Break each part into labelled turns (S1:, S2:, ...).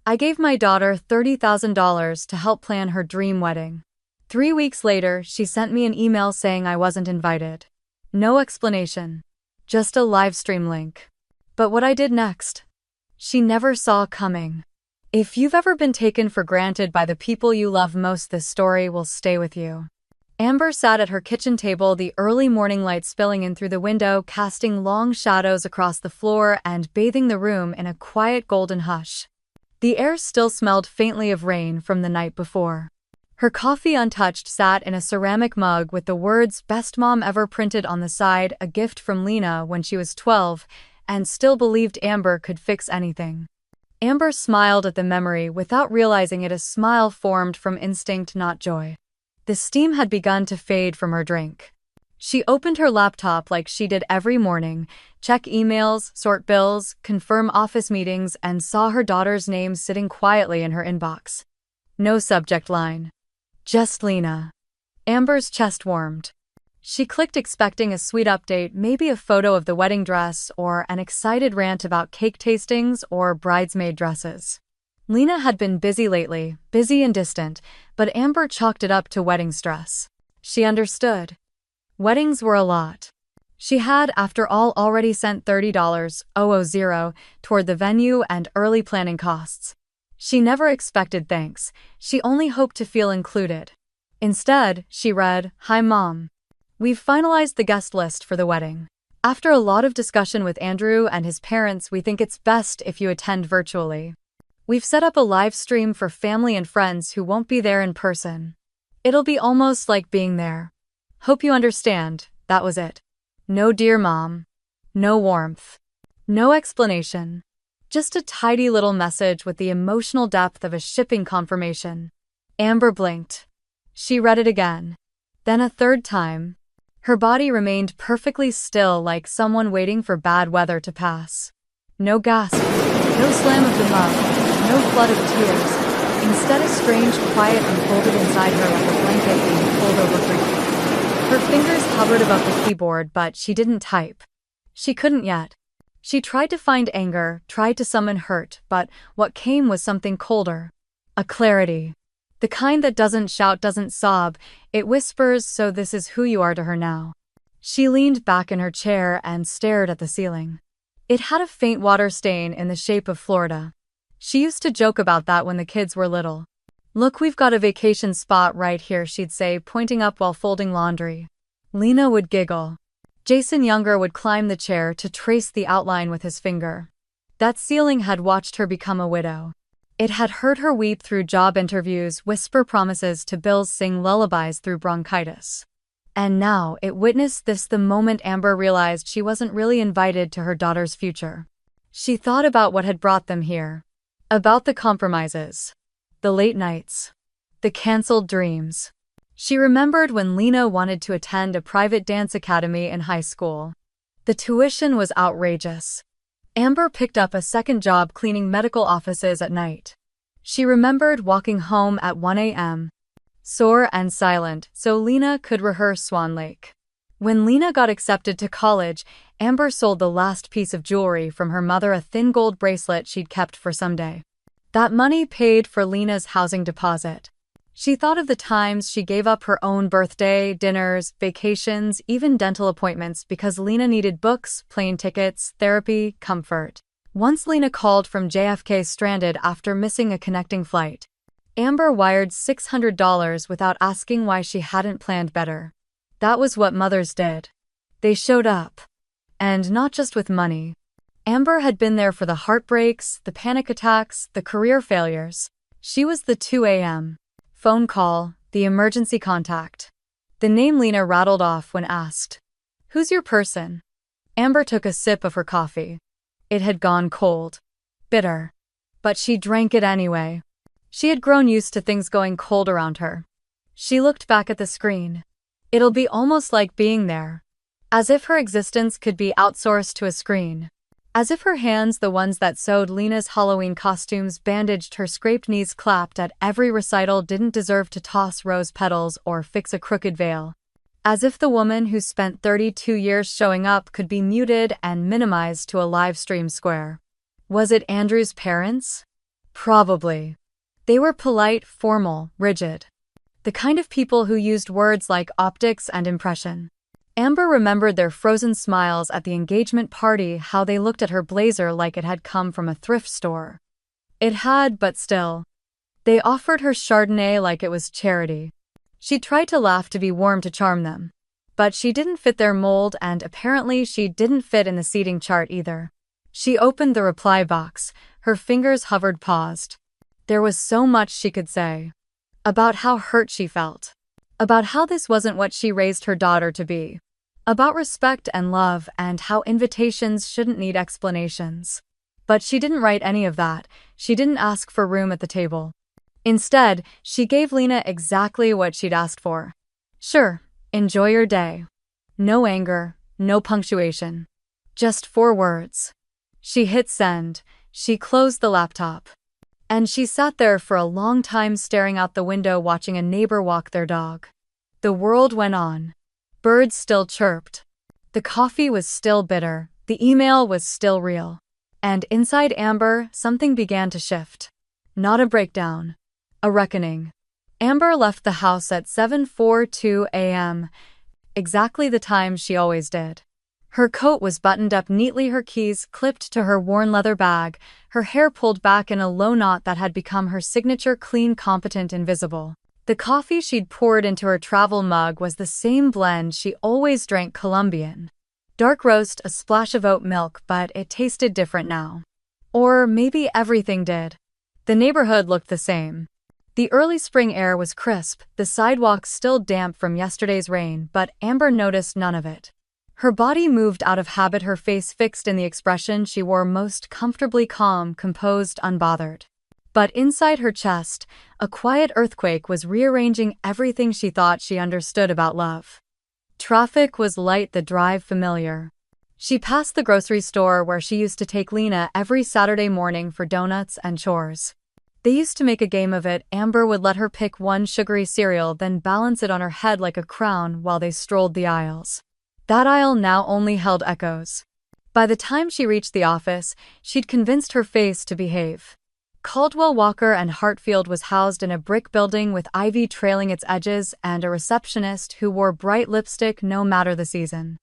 S1: I gave my daughter $30,000 to help plan her dream wedding. 3 weeks later, she sent me an email saying I wasn't invited. No explanation. Just a Livestream link. But what I did next, she never saw coming. If you've ever been taken for granted by the people you love most, this story will stay with you. Amber sat at her kitchen table, the early morning light spilling in through the window, casting long shadows across the floor and bathing the room in a quiet golden hush. The air still smelled faintly of rain from the night before. Her coffee, untouched, sat in a ceramic mug with the words "Best Mom Ever" printed on the side, a gift from Lena when she was 12, and still believed Amber could fix anything. Amber smiled at the memory without realizing it. A smile formed from instinct, not joy. The steam had begun to fade from her drink. She opened her laptop like she did every morning, check emails, sort bills, confirm office meetings, and saw her daughter's name sitting quietly in her inbox. No subject line. Just Lena. Amber's chest warmed. She clicked, expecting a sweet update, maybe a photo of the wedding dress or an excited rant about cake tastings or bridesmaid dresses. Lena had been busy lately, busy and distant, but Amber chalked it up to wedding stress. She understood. Weddings were a lot. She had, after all, already sent $30,000 toward the venue and early planning costs. She never expected thanks, she only hoped to feel included. Instead, she read, "Hi Mom. We've finalized the guest list for the wedding. After a lot of discussion with Andrew and his parents, we think it's best if you attend virtually. We've set up a live stream for family and friends who won't be there in person. It'll be almost like being there. Hope you understand." That was it. No "Dear Mom." No warmth. No explanation. Just a tidy little message with the emotional depth of a shipping confirmation. Amber blinked. She read it again. Then a third time. Her body remained perfectly still, like someone waiting for bad weather to pass. No gasp. No slam of the mug. No flood of tears. Instead, a strange quiet unfolded inside her like a blanket being pulled over grief. Her fingers hovered above the keyboard, but she didn't type. She couldn't yet. She tried to find anger, tried to summon hurt, but what came was something colder. A clarity. The kind that doesn't shout, doesn't sob, it whispers, "So this is who you are to her now." She leaned back in her chair and stared at the ceiling. It had a faint water stain in the shape of Florida. She used to joke about that when the kids were little. "Look, we've got a vacation spot right here," she'd say, pointing up while folding laundry. Lena would giggle. Jason Younger would climb the chair to trace the outline with his finger. That ceiling had watched her become a widow. It had heard her weep through job interviews, whisper promises to bills, sing lullabies through bronchitis. And now it witnessed this the moment Amber realized she wasn't really invited to her daughter's future. She thought about what had brought them here. About the compromises. The late nights. The canceled dreams. She remembered when Lena wanted to attend a private dance academy in high school. The tuition was outrageous. Amber picked up a second job cleaning medical offices at night. She remembered walking home at 1 a.m., sore and silent, so Lena could rehearse Swan Lake. When Lena got accepted to college, Amber sold the last piece of jewelry from her mother, a thin gold bracelet she'd kept for someday. That money paid for Lena's housing deposit. She thought of the times she gave up her own birthday, dinners, vacations, even dental appointments because Lena needed books, plane tickets, therapy, comfort. Once Lena called from JFK stranded after missing a connecting flight. Amber wired $600 without asking why. She hadn't planned better. That was what mothers did. They showed up. And not just with money. Amber had been there for the heartbreaks, the panic attacks, the career failures. She was the 2 a.m. phone call, the emergency contact. The name Lena rattled off when asked, "Who's your person?" Amber took a sip of her coffee. It had gone cold. Bitter. But she drank it anyway. She had grown used to things going cold around her. She looked back at the screen. It'll be almost like being there. As if her existence could be outsourced to a screen. As if her hands, the ones that sewed Lena's Halloween costumes, bandaged her scraped knees, clapped at every recital, didn't deserve to toss rose petals or fix a crooked veil. As if the woman who spent 32 years showing up could be muted and minimized to a live stream square. Was it Andrew's parents? Probably. They were polite, formal, rigid. The kind of people who used words like optics and impression. Amber remembered their frozen smiles at the engagement party, how they looked at her blazer like it had come from a thrift store. It had, but still. They offered her Chardonnay like it was charity. She tried to laugh to be warm to charm them. But she didn't fit their mold, and apparently she didn't fit in the seating chart either. She opened the reply box, her fingers hovered paused. There was so much she could say. About how hurt she felt. About how this wasn't what she raised her daughter to be. About respect and love and how invitations shouldn't need explanations. But she didn't write any of that. She didn't ask for room at the table. Instead, she gave Lena exactly what she'd asked for. Sure, enjoy your day. No anger, no punctuation. Just 4 words. She hit send. She closed the laptop. And she sat there for a long time staring out the window watching a neighbor walk their dog. The world went on. Birds still chirped. The coffee was still bitter. The email was still real. And inside Amber, something began to shift. Not a breakdown. A reckoning. Amber left the house at 7:42 a.m., exactly the time she always did. Her coat was buttoned up neatly, her keys clipped to her worn leather bag, her hair pulled back in a low knot that had become her signature: clean, competent, invisible. The coffee she'd poured into her travel mug was the same blend she always drank: Colombian. Dark roast, a splash of oat milk, but it tasted different now. Or maybe everything did. The neighborhood looked the same. The early spring air was crisp, the sidewalks still damp from yesterday's rain, but Amber noticed none of it. Her body moved out of habit, her face fixed in the expression she wore most comfortably: calm, composed, unbothered. But inside her chest, a quiet earthquake was rearranging everything she thought she understood about love. Traffic was light, the drive familiar. She passed the grocery store where she used to take Lena every Saturday morning for donuts and chores. They used to make a game of it. Amber would let her pick one sugary cereal, then balance it on her head like a crown while they strolled the aisles. That aisle now only held echoes. By the time she reached the office, she'd convinced her face to behave. Caldwell Walker and Hartfield was housed in a brick building with ivy trailing its edges and a receptionist who wore bright lipstick no matter the season.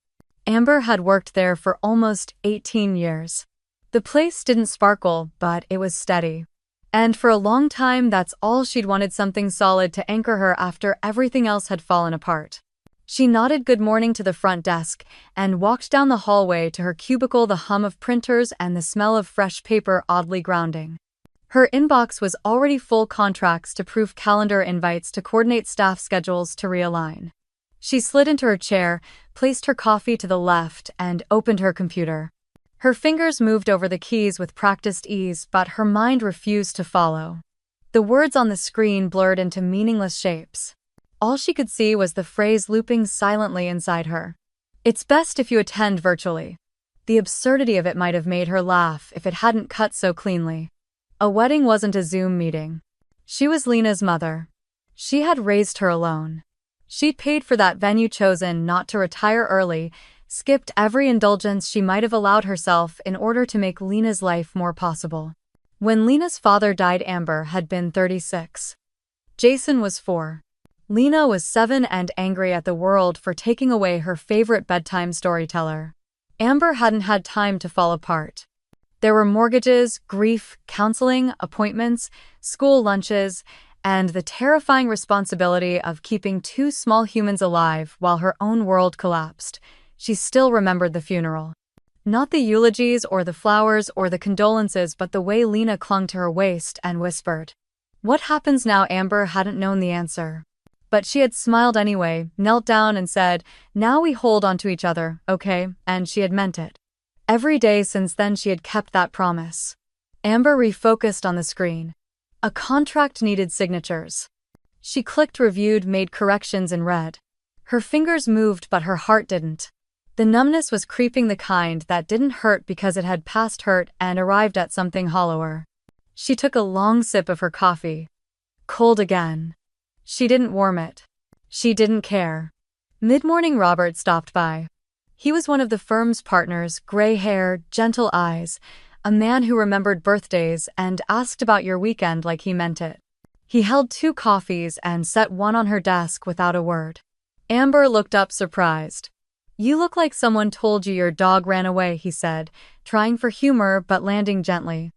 S1: Amber had worked there for almost 18 years. The place didn't sparkle, but it was steady. And for a long time, that's all she'd wanted: something solid to anchor her after everything else had fallen apart. She nodded good morning to the front desk and walked down the hallway to her cubicle, the hum of printers and the smell of fresh paper oddly grounding. Her inbox was already full: contracts to proof, calendar invites to coordinate, staff schedules to realign. She slid into her chair, placed her coffee to the left, and opened her computer. Her fingers moved over the keys with practiced ease, but her mind refused to follow. The words on the screen blurred into meaningless shapes. All she could see was the phrase looping silently inside her. It's best if you attend virtually. The absurdity of it might have made her laugh if it hadn't cut so cleanly. A wedding wasn't a Zoom meeting. She was Lena's mother. She had raised her alone. She'd paid for that venue, chosen not to retire early, skipped every indulgence she might have allowed herself in order to make Lena's life more possible. When Lena's father died, Amber had been 36. Jason was 4. Lena was 7 and angry at the world for taking away her favorite bedtime storyteller. Amber hadn't had time to fall apart. There were mortgages, grief, counseling, appointments, school lunches, and the terrifying responsibility of keeping 2 small humans alive while her own world collapsed. She still remembered the funeral. Not the eulogies or the flowers or the condolences, but the way Lena clung to her waist and whispered, "What happens now?" Amber hadn't known the answer. But she had smiled anyway, knelt down and said, "Now we hold on to each other, okay?" And she had meant it. Every day since then she had kept that promise. Amber refocused on the screen. A contract needed signatures. She clicked, reviewed, made corrections, and read. Her fingers moved, but her heart didn't. The numbness was creeping, the kind that didn't hurt because it had passed hurt and arrived at something hollower. She took a long sip of her coffee. Cold again. She didn't warm it. She didn't care. Mid-morning, Robert stopped by. He was one of the firm's partners, gray hair, gentle eyes, A man who remembered birthdays and asked about your weekend like he meant it. He held 2 coffees and set one on her desk without a word. Amber looked up surprised. "You look like someone told you your dog ran away," he said, trying for humor but landing gently.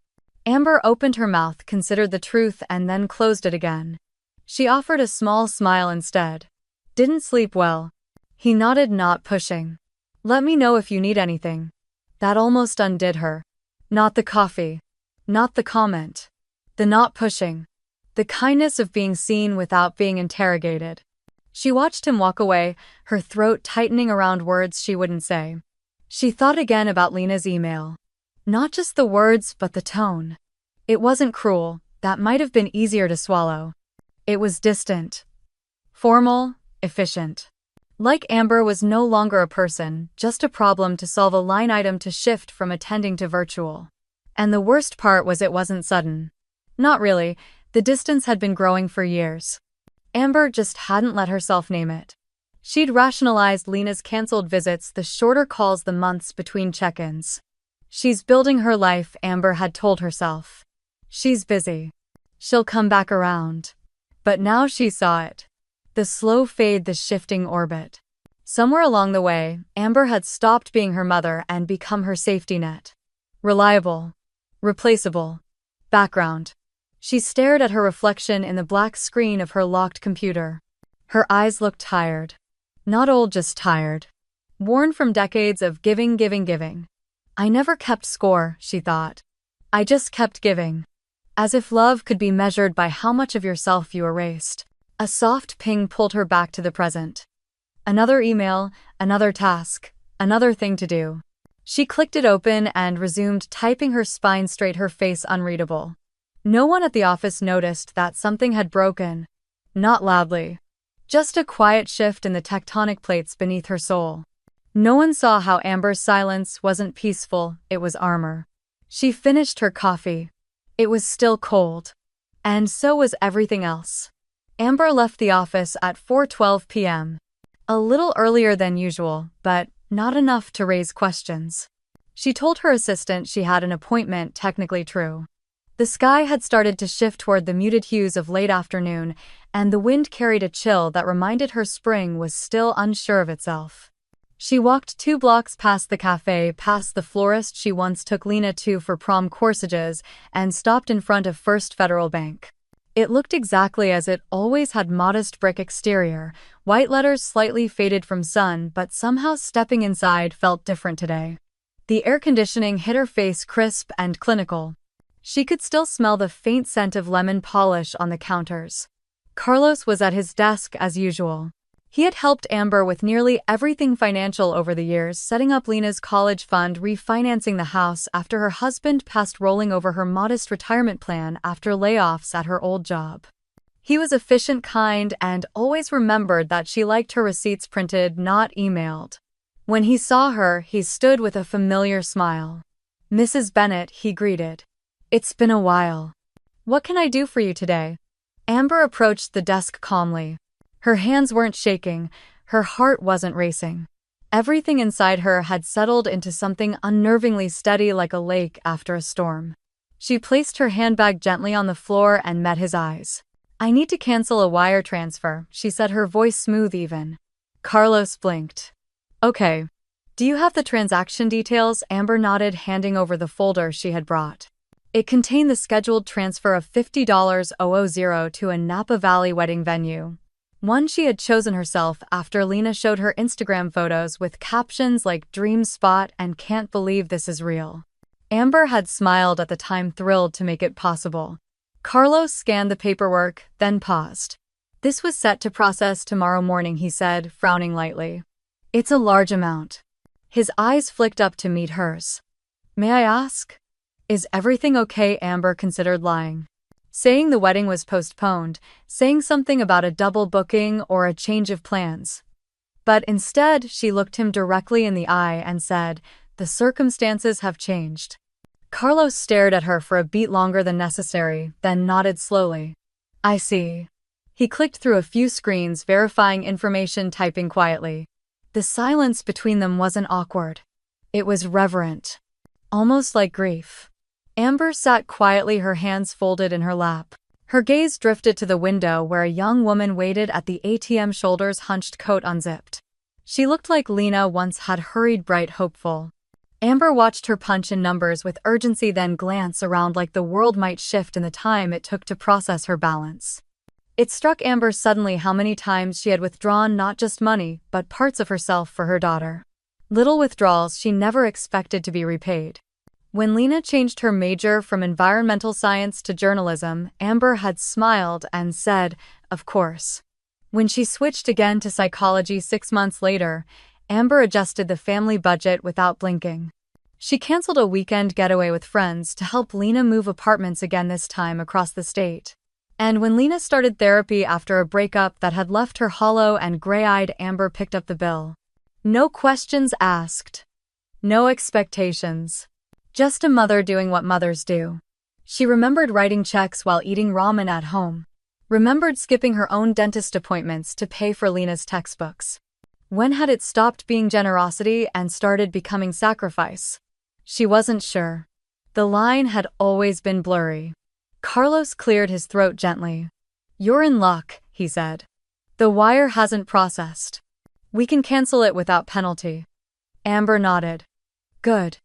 S1: Amber opened her mouth, considered the truth, and then closed it again. She offered a small smile instead. "Didn't sleep well." He nodded, not pushing. "Let me know if you need anything." That almost undid her. Not the coffee. Not the comment. The not pushing. The kindness of being seen without being interrogated. She watched him walk away, her throat tightening around words she wouldn't say. She thought again about Lena's email. Not just the words, but the tone. It wasn't cruel, that might have been easier to swallow. It was distant. Formal, efficient. Like Amber was no longer a person, just a problem to solve, a line item to shift from attending to virtual. And the worst part was it wasn't sudden. Not really, the distance had been growing for years. Amber just hadn't let herself name it. She'd rationalized Lena's canceled visits, the shorter calls, the months between check-ins. She's building her life, Amber had told herself. She's busy. She'll come back around. But now she saw it. The slow fade, the shifting orbit. Somewhere along the way, Amber had stopped being her mother and become her safety net. Reliable. Replaceable. Background. She stared at her reflection in the black screen of her locked computer. Her eyes looked tired. Not old, just tired. Worn from decades of giving. I never kept score, she thought. I just kept giving. As if love could be measured by how much of yourself you erased. A soft ping pulled her back to the present. Another email, another task, another thing to do. She clicked it open and resumed typing, her spine straight, her face unreadable. No one at the office noticed that something had broken. Not loudly. Just a quiet shift in the tectonic plates beneath her soul. No one saw how Amber's silence wasn't peaceful, it was armor. She finished her coffee. It was still cold. And so was everything else. Amber left the office at 4:12 p.m. A little earlier than usual, but not enough to raise questions. She told her assistant she had an appointment, technically true. The sky had started to shift toward the muted hues of late afternoon, and the wind carried a chill that reminded her spring was still unsure of itself. She walked 2 blocks past the cafe, past the florist she once took Lena to for prom corsages, and stopped in front of First Federal Bank. It looked exactly as it always had, modest brick exterior, white letters slightly faded from sun, but somehow stepping inside felt different today. The air conditioning hit her face, crisp and clinical. She could still smell the faint scent of lemon polish on the counters. Carlos was at his desk as usual. He had helped Amber with nearly everything financial over the years, setting up Lena's college fund, refinancing the house after her husband passed, rolling over her modest retirement plan after layoffs at her old job. He was efficient, kind, and always remembered that she liked her receipts printed, not emailed. When he saw her, he stood with a familiar smile. "Mrs. Bennett," he greeted. "It's been a while. What can I do for you today?" Amber approached the desk calmly. Her hands weren't shaking, her heart wasn't racing. Everything inside her had settled into something unnervingly steady, like a lake after a storm. She placed her handbag gently on the floor and met his eyes. "I need to cancel a wire transfer," she said, her voice smooth even. Carlos blinked. "Okay. Do you have the transaction details?" Amber nodded, handing over the folder she had brought. It contained the scheduled transfer of $50,000 to a Napa Valley wedding venue. One she had chosen herself after Lena showed her Instagram photos with captions like "Dream Spot" and "Can't believe this is real." Amber had smiled at the time, thrilled to make it possible. Carlos scanned the paperwork, then paused. "This was set to process tomorrow morning," he said, frowning lightly. "It's a large amount." His eyes flicked up to meet hers. "May I ask? Is everything okay?" Amber considered lying. Saying the wedding was postponed, saying something about a double booking or a change of plans. But instead, she looked him directly in the eye and said, "The circumstances have changed." Carlos stared at her for a beat longer than necessary, then nodded slowly. "I see." He clicked through a few screens, verifying information, typing quietly. The silence between them wasn't awkward. It was reverent. Almost like grief. Amber sat quietly, her hands folded in her lap. Her gaze drifted to the window where a young woman waited at the ATM, shoulders hunched, coat unzipped. She looked like Lena once had, hurried, bright, hopeful. Amber watched her punch in numbers with urgency, then glance around like the world might shift in the time it took to process her balance. It struck Amber suddenly how many times she had withdrawn not just money, but parts of herself for her daughter. Little withdrawals she never expected to be repaid. When Lena changed her major from environmental science to journalism, Amber had smiled and said, "Of course." When she switched again to psychology 6 months later, Amber adjusted the family budget without blinking. She canceled a weekend getaway with friends to help Lena move apartments again, this time across the state. And when Lena started therapy after a breakup that had left her hollow and gray-eyed, Amber picked up the bill. No questions asked. No expectations. Just a mother doing what mothers do. She remembered writing checks while eating ramen at home. Remembered skipping her own dentist appointments to pay for Lena's textbooks. When had it stopped being generosity and started becoming sacrifice? She wasn't sure. The line had always been blurry. Carlos cleared his throat gently. "You're in luck," he said. "The wire hasn't processed. We can cancel it without penalty." Amber nodded. "Good."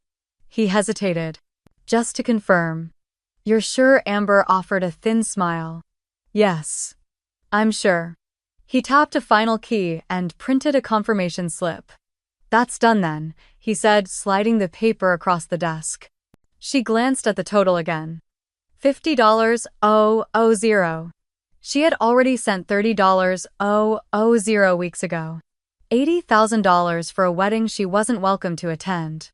S1: He hesitated. "Just to confirm." "You're sure?" Amber offered a thin smile. "Yes. I'm sure." He tapped a final key and printed a confirmation slip. "That's done then," he said, sliding the paper across the desk. She glanced at the total again. $50,000. She had already sent $30,000 weeks ago. $80,000 for a wedding she wasn't welcome to attend.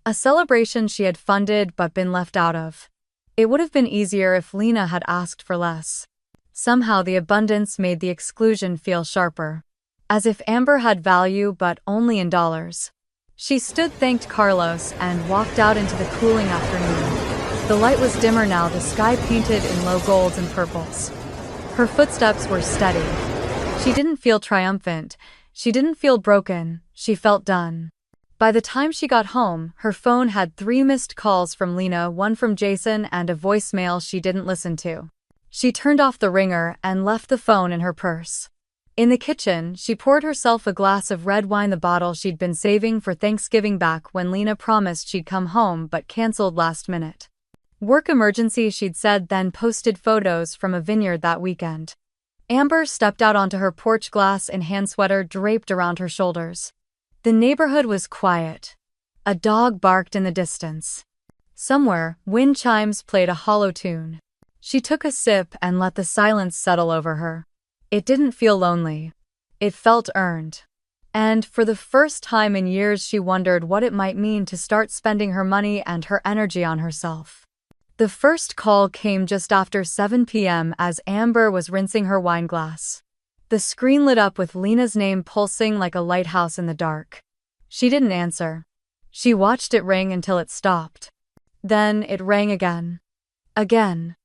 S1: A celebration she had funded but been left out of. It would have been easier if Lena had asked for less. Somehow the abundance made the exclusion feel sharper. As if Amber had value, but only in dollars. She stood, thanked Carlos, and walked out into the cooling afternoon. The light was dimmer now, the sky painted in low golds and purples. Her footsteps were steady. She didn't feel triumphant. She didn't feel broken. She felt done. By the time she got home, her phone had 3 missed calls from Lena, 1 from Jason, and a voicemail she didn't listen to. She turned off the ringer and left the phone in her purse. In the kitchen, she poured herself a glass of red wine, the bottle she'd been saving for Thanksgiving, back when Lena promised she'd come home but canceled last minute. Work emergency, she'd said, then posted photos from a vineyard that weekend. Amber stepped out onto her porch, glass in hand, sweater draped around her shoulders. The neighborhood was quiet. A dog barked in the distance. Somewhere, wind chimes played a hollow tune. She took a sip and let the silence settle over her. It didn't feel lonely. It felt earned. And for the first time in years, she wondered what it might mean to start spending her money and her energy on herself. The first call came just after 7 p.m. as Amber was rinsing her wine glass. The screen lit up with Lena's name pulsing like a lighthouse in the dark. She didn't answer. She watched it ring until it stopped. Then it rang again. Again.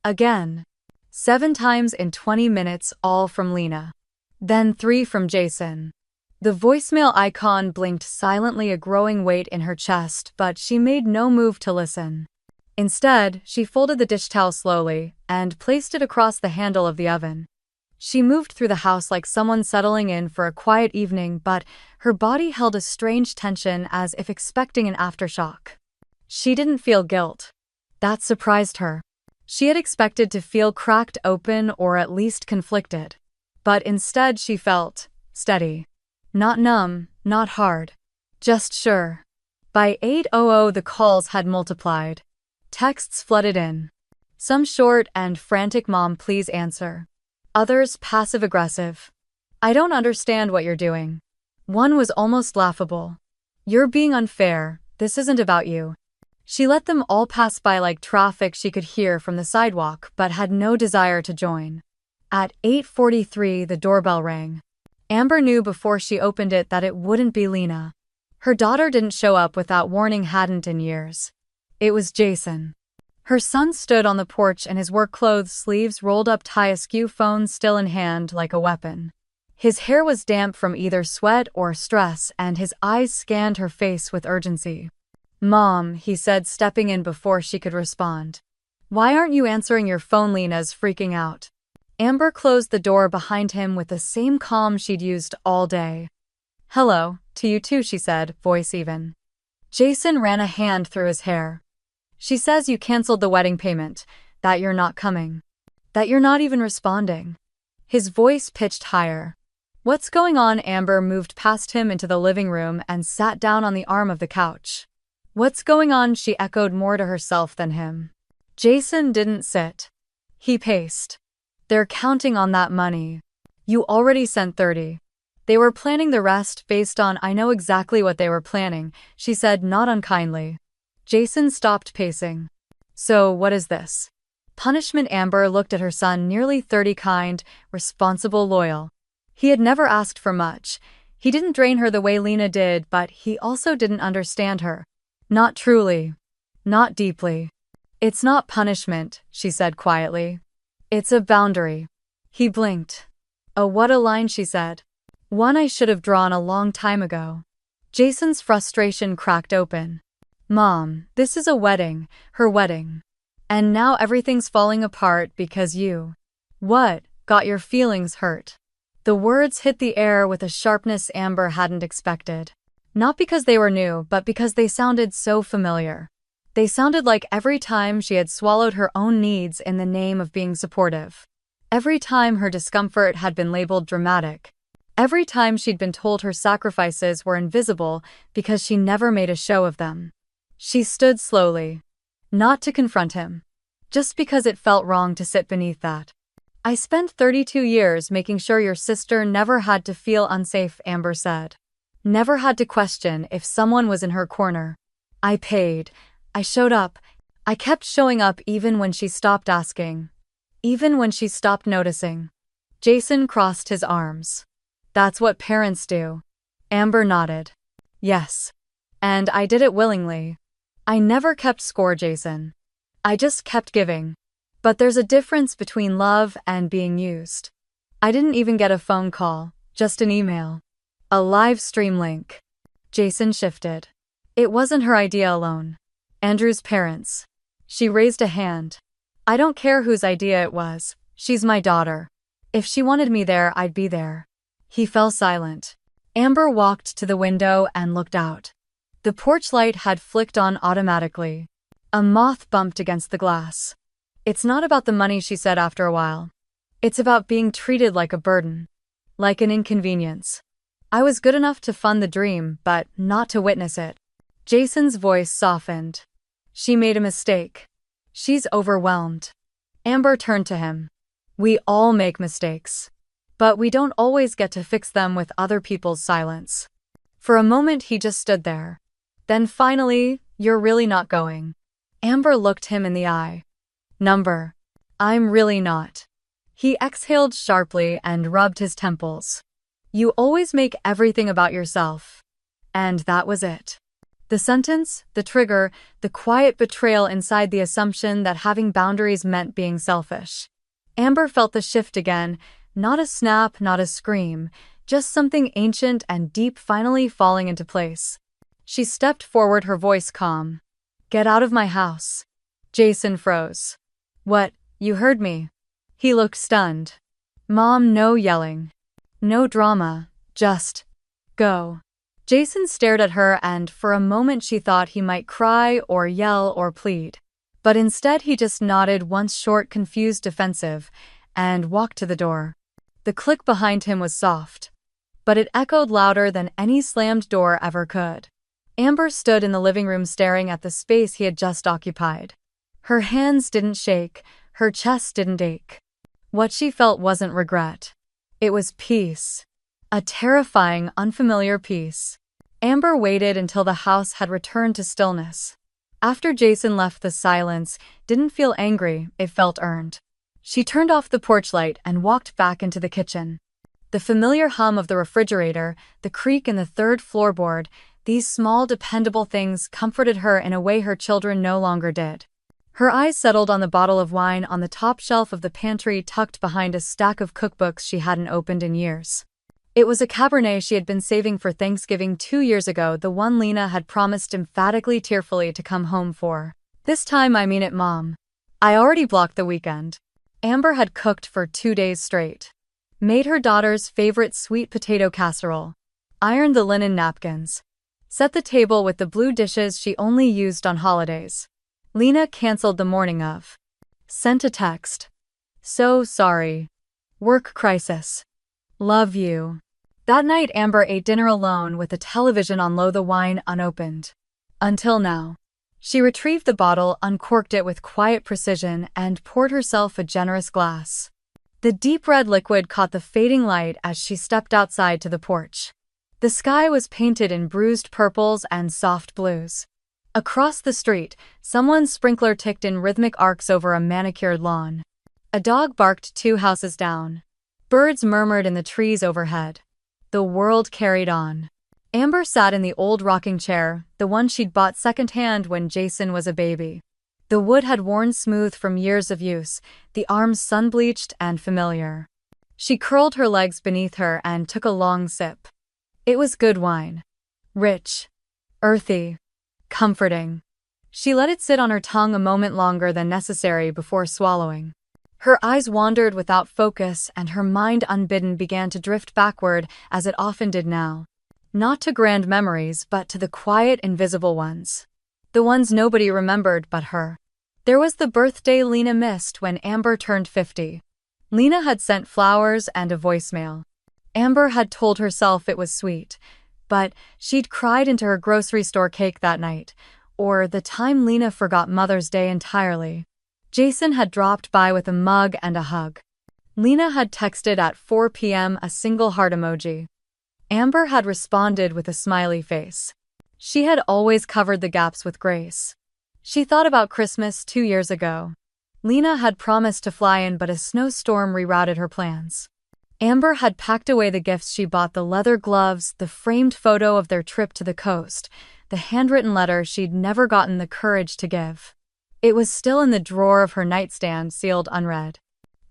S1: Again. 7 times in 20 minutes, all from Lena. Then 3 from Jason. The voicemail icon blinked silently, a growing weight in her chest, but she made no move to listen. Instead, she folded the dish towel slowly and placed it across the handle of the oven. She moved through the house like someone settling in for a quiet evening, but her body held a strange tension, as if expecting an aftershock. She didn't feel guilt. That surprised her. She had expected to feel cracked open, or at least conflicted. But instead she felt steady. Not numb, not hard. Just sure. By 8:00 the calls had multiplied. Texts flooded in. Some short and frantic, "Mom, please answer." Others passive-aggressive. "I don't understand what you're doing." One was almost laughable. "You're being unfair. This isn't about you." She let them all pass by like traffic she could hear from the sidewalk, but had no desire to join. At 8:43 the doorbell rang. Amber knew before she opened it that it wouldn't be Lena. Her daughter didn't show up without warning, hadn't in years. It was Jason. Her son stood on the porch in his work clothes, sleeves rolled up, tie askew, phone still in hand like a weapon. His hair was damp from either sweat or stress, and his eyes scanned her face with urgency. Mom, he said, stepping in before she could respond. Why aren't you answering your phone? Lena's freaking out. Amber closed the door behind him with the same calm she'd used all day. Hello, to you too, she said, voice even. Jason ran a hand through his hair. She says you canceled the wedding payment, that you're not coming, that you're not even responding. His voice pitched higher. What's going on? Amber moved past him into the living room and sat down on the arm of the couch. What's going on? She echoed, more to herself than him. Jason didn't sit. He paced. They're counting on that money. You already sent 30. They were planning the rest based on I know exactly what they were planning, she said, not unkindly. Jason stopped pacing. So what is this? Punishment? Amber looked at her son, nearly 30, kind, responsible, loyal. He had never asked for much. He didn't drain her the way Lena did, but he also didn't understand her. Not truly. Not deeply. It's not punishment, she said quietly. It's a boundary. He blinked. Oh, what a line, she said. One I should have drawn a long time ago. Jason's frustration cracked open. Mom, this is a wedding, her wedding. And now everything's falling apart because you. What? Got your feelings hurt? The words hit the air with a sharpness Amber hadn't expected. Not because they were new, but because they sounded so familiar. They sounded like every time she had swallowed her own needs in the name of being supportive. Every time her discomfort had been labeled dramatic. Every time she'd been told her sacrifices were invisible because she never made a show of them. She stood slowly. Not to confront him. Just because it felt wrong to sit beneath that. I spent 32 years making sure your sister never had to feel unsafe, Amber said. Never had to question if someone was in her corner. I paid. I showed up. I kept showing up even when she stopped asking. Even when she stopped noticing. Jason crossed his arms. That's what parents do. Amber nodded. Yes. And I did it willingly. I never kept score, Jason. I just kept giving. But there's a difference between love and being used. I didn't even get a phone call, just an email. A live stream link. Jason shifted. It wasn't her idea alone. Andrew's parents. She raised a hand. I don't care whose idea it was. She's my daughter. If she wanted me there, I'd be there. He fell silent. Amber walked to the window and looked out. The porch light had flicked on automatically. A moth bumped against the glass. It's not about the money, she said after a while. It's about being treated like a burden. Like an inconvenience. I was good enough to fund the dream, but not to witness it. Jason's voice softened. She made a mistake. She's overwhelmed. Amber turned to him. We all make mistakes. But we don't always get to fix them with other people's silence. For a moment he just stood there. Then finally, you're really not going. Amber looked him in the eye. I'm really not. He exhaled sharply and rubbed his temples. You always make everything about yourself. And that was it. The sentence, the trigger, the quiet betrayal inside the assumption that having boundaries meant being selfish. Amber felt the shift again, not a snap, not a scream, just something ancient and deep finally falling into place. She stepped forward, her voice calm. Get out of my house. Jason froze. What, you heard me? He looked stunned. Mom, no yelling. No drama, just go. Jason stared at her and for a moment she thought he might cry or yell or plead. But instead he just nodded once, short, confused, defensive, and walked to the door. The click behind him was soft. But it echoed louder than any slammed door ever could. Amber stood in the living room staring at the space he had just occupied. Her hands didn't shake, her chest didn't ache. What she felt wasn't regret. It was peace. A terrifying, unfamiliar peace. Amber waited until the house had returned to stillness. After Jason left, the silence didn't feel angry, it felt earned. She turned off the porch light and walked back into the kitchen. The familiar hum of the refrigerator, the creak in the third floorboard, these small, dependable things comforted her in a way her children no longer did. Her eyes settled on the bottle of wine on the top shelf of the pantry tucked behind a stack of cookbooks she hadn't opened in years. It was a Cabernet she had been saving for Thanksgiving 2 years ago, the one Lena had promised emphatically tearfully to come home for. "This time I mean it, Mom. I already blocked the weekend." Amber had cooked for 2 days straight. Made her daughter's favorite sweet potato casserole. Ironed the linen napkins. Set the table with the blue dishes she only used on holidays. Lena canceled the morning of. Sent a text. "So sorry. Work crisis. Love you." That night Amber ate dinner alone with the television on low, the wine unopened. Until now. She retrieved the bottle, uncorked it with quiet precision, and poured herself a generous glass. The deep red liquid caught the fading light as she stepped outside to the porch. The sky was painted in bruised purples and soft blues. Across the street, someone's sprinkler ticked in rhythmic arcs over a manicured lawn. A dog barked 2 houses down. Birds murmured in the trees overhead. The world carried on. Amber sat in the old rocking chair, the one she'd bought secondhand when Jason was a baby. The wood had worn smooth from years of use, the arms sun-bleached and familiar. She curled her legs beneath her and took a long sip. It was good wine. Rich. Earthy. Comforting. She let it sit on her tongue a moment longer than necessary before swallowing. Her eyes wandered without focus, and her mind unbidden began to drift backward, as it often did now. Not to grand memories, but to the quiet, invisible ones. The ones nobody remembered but her. There was the birthday Lena missed when Amber turned 50. Lena had sent flowers and a voicemail. Amber had told herself it was sweet, but she'd cried into her grocery store cake that night, or the time Lena forgot Mother's Day entirely. Jason had dropped by with a mug and a hug. Lena had texted at 4 p.m. a single heart emoji. Amber had responded with a smiley face. She had always covered the gaps with grace. She thought about Christmas 2 years ago. Lena had promised to fly in, but a snowstorm rerouted her plans. Amber had packed away the gifts she bought, the leather gloves, the framed photo of their trip to the coast, the handwritten letter she'd never gotten the courage to give. It was still in the drawer of her nightstand, sealed unread.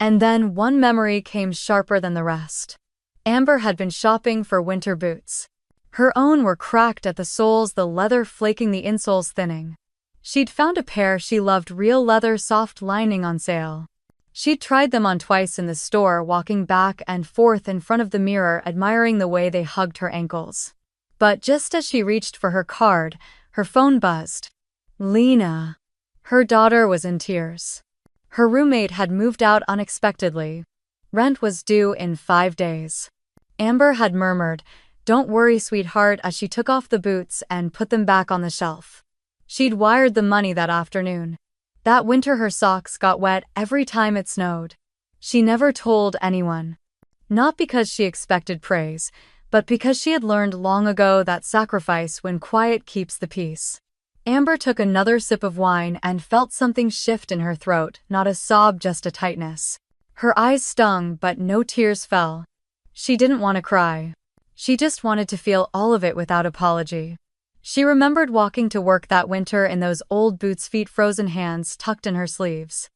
S1: And then one memory came sharper than the rest. Amber had been shopping for winter boots. Her own were cracked at the soles, the leather flaking, the insoles thinning. She'd found a pair she loved, real leather, soft lining, on sale. She'd tried them on twice in the store, walking back and forth in front of the mirror, admiring the way they hugged her ankles. But just as she reached for her card, her phone buzzed. Lena. Her daughter was in tears. Her roommate had moved out unexpectedly. Rent was due in 5 days. Amber had murmured, "Don't worry, sweetheart," as she took off the boots and put them back on the shelf. She'd wired the money that afternoon. That winter her socks got wet every time it snowed. She never told anyone. Not because she expected praise, but because she had learned long ago that sacrifice when quiet keeps the peace. Amber took another sip of wine and felt something shift in her throat, not a sob, just a tightness. Her eyes stung, but no tears fell. She didn't want to cry. She just wanted to feel all of it without apology. She remembered walking to work that winter in those old boots, feet frozen, hands tucked in her sleeves.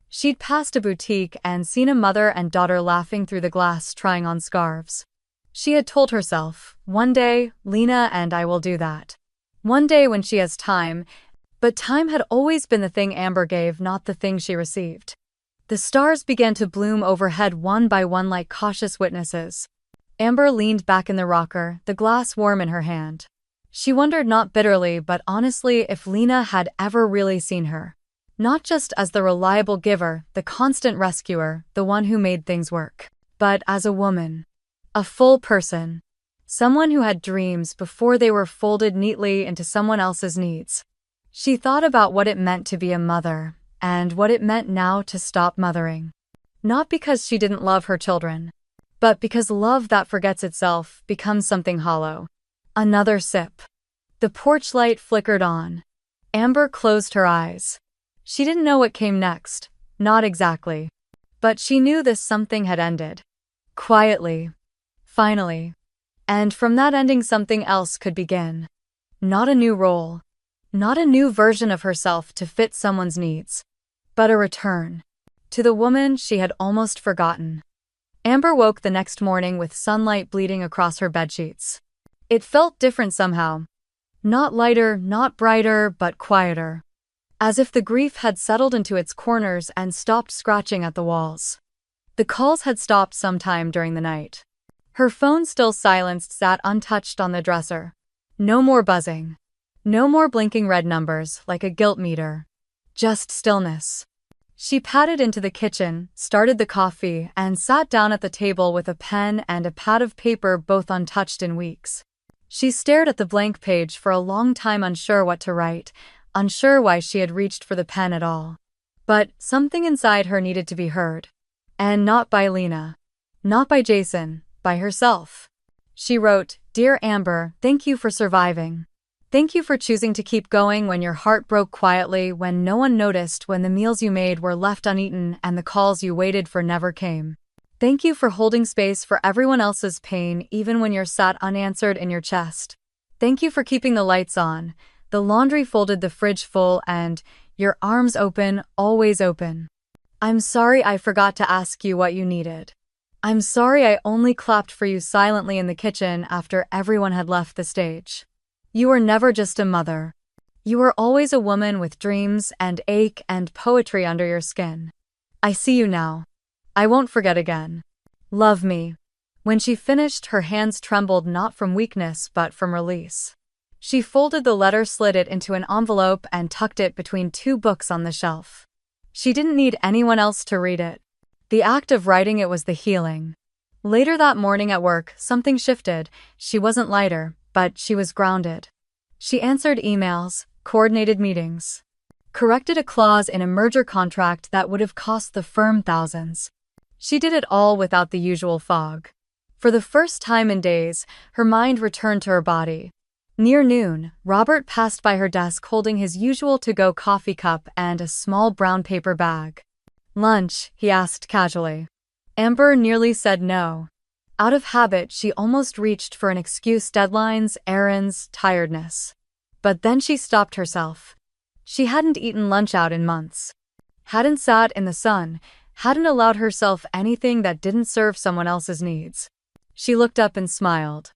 S1: She'd passed a boutique and seen a mother and daughter laughing through the glass, trying on scarves. She had told herself, "One day, Lena and I will do that. One day when she has time," but time had always been the thing Amber gave, not the thing she received. The stars began to bloom overhead one by one like cautious witnesses. Amber leaned back in the rocker, the glass warm in her hand. She wondered, not bitterly but honestly, if Lena had ever really seen her. Not just as the reliable giver, the constant rescuer, the one who made things work, but as a woman. A full person. Someone who had dreams before they were folded neatly into someone else's needs. She thought about what it meant to be a mother, and what it meant now to stop mothering. Not because she didn't love her children, but because love that forgets itself becomes something hollow. Another sip. The porch light flickered on. Amber closed her eyes. She didn't know what came next, not exactly. But she knew this something had ended. Quietly. Finally. And from that ending something else could begin. Not a new role. Not a new version of herself to fit someone's needs. But a return. To the woman she had almost forgotten. Amber woke the next morning with sunlight bleeding across her bedsheets. It felt different somehow. Not lighter, not brighter, but quieter. As if the grief had settled into its corners and stopped scratching at the walls. The calls had stopped sometime during the night. Her phone, still silenced, sat untouched on the dresser. No more buzzing. No more blinking red numbers like a guilt meter. Just stillness. She padded into the kitchen, started the coffee, and sat down at the table with a pen and a pad of paper, both untouched in weeks. She stared at the blank page for a long time, unsure what to write, unsure why she had reached for the pen at all. But something inside her needed to be heard. And not by Lena. Not by Jason, by herself. She wrote, "Dear Amber, thank you for surviving. Thank you for choosing to keep going when your heart broke quietly, when no one noticed, when the meals you made were left uneaten and the calls you waited for never came. Thank you for holding space for everyone else's pain, even when you're sat unanswered in your chest. Thank you for keeping the lights on, the laundry folded, the fridge full, and your arms open, always open. I'm sorry I forgot to ask you what you needed. I'm sorry I only clapped for you silently in the kitchen after everyone had left the stage. You were never just a mother. You were always a woman with dreams and ache and poetry under your skin. I see you now. I won't forget again. Love me." When she finished, her hands trembled, not from weakness but from release. She folded the letter, slid it into an envelope, and tucked it between two books on the shelf. She didn't need anyone else to read it. The act of writing it was the healing. Later that morning at work, something shifted. She wasn't lighter, but she was grounded. She answered emails, coordinated meetings, corrected a clause in a merger contract that would have cost the firm thousands. She did it all without the usual fog. For the first time in days, her mind returned to her body. Near noon, Robert passed by her desk holding his usual to-go coffee cup and a small brown paper bag. "Lunch?" he asked casually. Amber nearly said no. Out of habit, she almost reached for an excuse: deadlines, errands, tiredness. But then she stopped herself. She hadn't eaten lunch out in months. Hadn't sat in the sun, hadn't allowed herself anything that didn't serve someone else's needs. She looked up and smiled.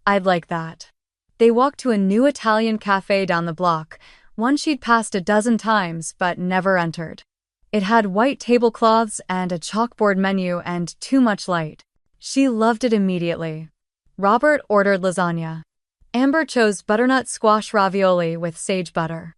S1: "I'd like that." They walked to a new Italian cafe down the block, one she'd passed a dozen times but never entered. It had white tablecloths and a chalkboard menu and too much light. She loved it immediately. Robert ordered lasagna. Amber chose butternut squash ravioli with sage butter.